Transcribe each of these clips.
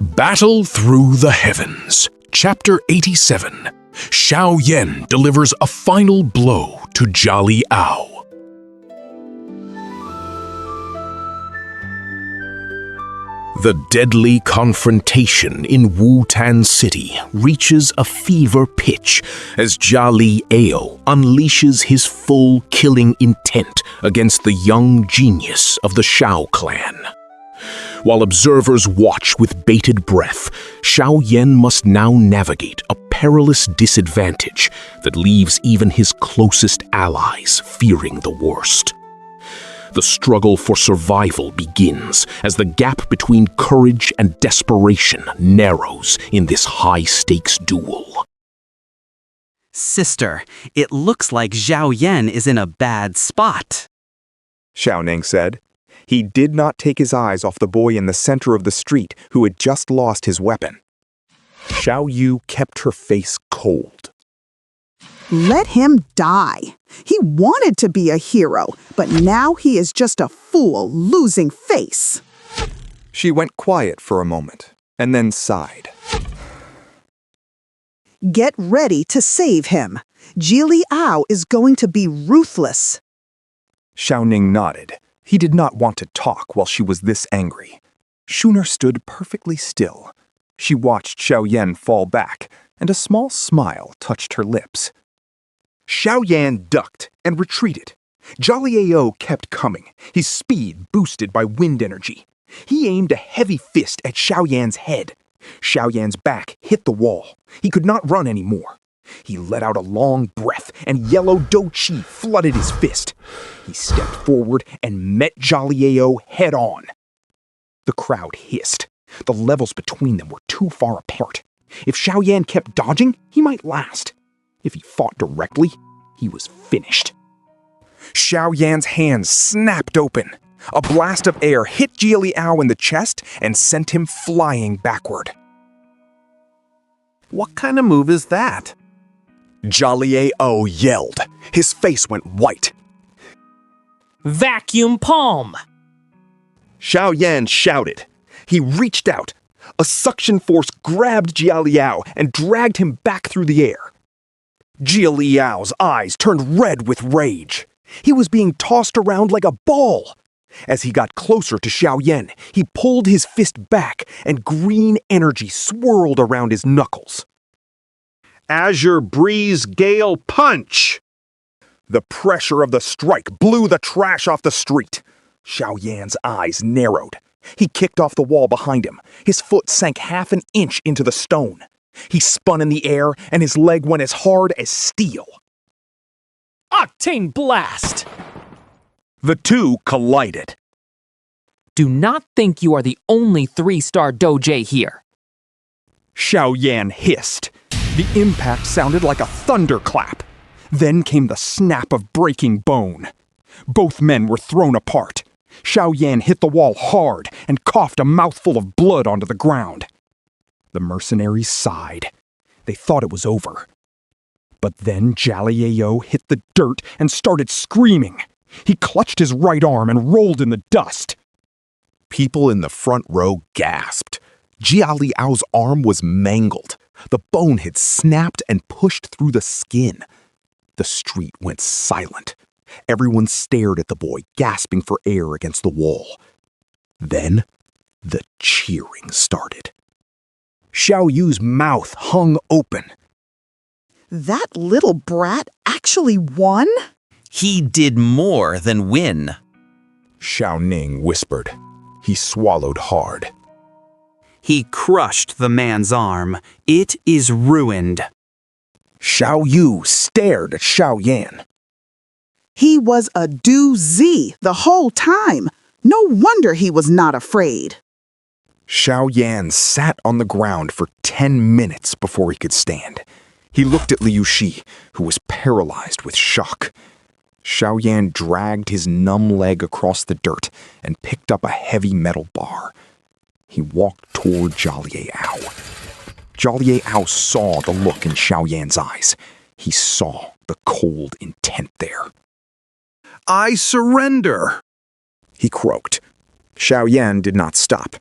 Battle Through the Heavens, Chapter 87. Xiao Yan delivers a final blow to Jialie. The deadly confrontation in Wutan City reaches a fever pitch as Jialie unleashes his full killing intent against the young genius of the Xiao clan. While observers watch with bated breath, Xiao Yan must now navigate a perilous disadvantage that leaves even his closest allies fearing the worst. The struggle for survival begins as the gap between courage and desperation narrows in this high-stakes duel. Sister, it looks like Xiao Yan is in a bad spot, Xiaoning said. He did not take his eyes off the boy in the center of the street who had just lost his weapon. Xiao Yu kept her face cold. Let him die. He wanted to be a hero, but now he is just a fool losing face. She went quiet for a moment, and then sighed. Get ready to save him. Jialie is going to be ruthless. Xiaoning nodded. He did not want to talk while she was this angry. Shuner stood perfectly still. She watched Xiao Yan fall back, and a small smile touched her lips. Xiao Yan ducked and retreated. Jialie kept coming, his speed boosted by wind energy. He aimed a heavy fist at Xiao Yan's head. Xiao Yan's back hit the wall. He could not run anymore. He let out a long breath, and yellow dou qi flooded his fist. He stepped forward and met Jialie head on. The crowd hissed. The levels between them were too far apart. If Xiao Yan kept dodging, he might last. If he fought directly, he was finished. Xiao Yan's hands snapped open. A blast of air hit Jialie in the chest and sent him flying backward. What kind of move is that? Jialie yelled. His face went white. Vacuum palm! Xiao Yan shouted. He reached out. A suction force grabbed Jialie and dragged him back through the air. Jialie's eyes turned red with rage. He was being tossed around like a ball. As he got closer to Xiao Yan, he pulled his fist back and green energy swirled around his knuckles. Azure Breeze Gale Punch! The pressure of the strike blew the trash off the street. Xiao Yan's eyes narrowed. He kicked off the wall behind him. His foot sank half an inch into the stone. He spun in the air, and his leg went as hard as steel. Octane Blast! The two collided. Do not think you are the only 3-star doge here. Xiao Yan hissed. The impact sounded like a thunderclap. Then came the snap of breaking bone. Both men were thrown apart. Xiao Yan hit the wall hard and coughed a mouthful of blood onto the ground. The mercenaries sighed. They thought it was over. But then Jialie hit the dirt and started screaming. He clutched his right arm and rolled in the dust. People in the front row gasped. Jialie's arm was mangled. The bone had snapped and pushed through the skin. The street went silent. Everyone stared at the boy, gasping for air against the wall. Then, the cheering started. Xiao Yu's mouth hung open. That little brat actually won? He did more than win. Xiao Ning whispered. He swallowed hard. He crushed the man's arm. It is ruined. Xiao Yu stared at Xiao Yan. He was a doozy the whole time. No wonder he was not afraid. Xiao Yan sat on the ground for 10 minutes before he could stand. He looked at Liu Shi, who was paralyzed with shock. Xiao Yan dragged his numb leg across the dirt and picked up a heavy metal bar. He walked toward Jialie. Jialie saw the look in Xiao Yan's eyes. He saw the cold intent there. I surrender! He croaked. Xiao Yan did not stop.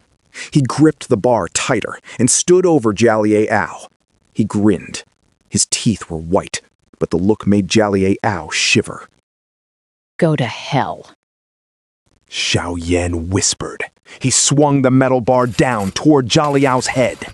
He gripped the bar tighter and stood over Jialie Ao. He grinned. His teeth were white, but the look made Jialie Ao shiver. Go to hell. Xiao Yan whispered. He swung the metal bar down toward Jialie Ao's head.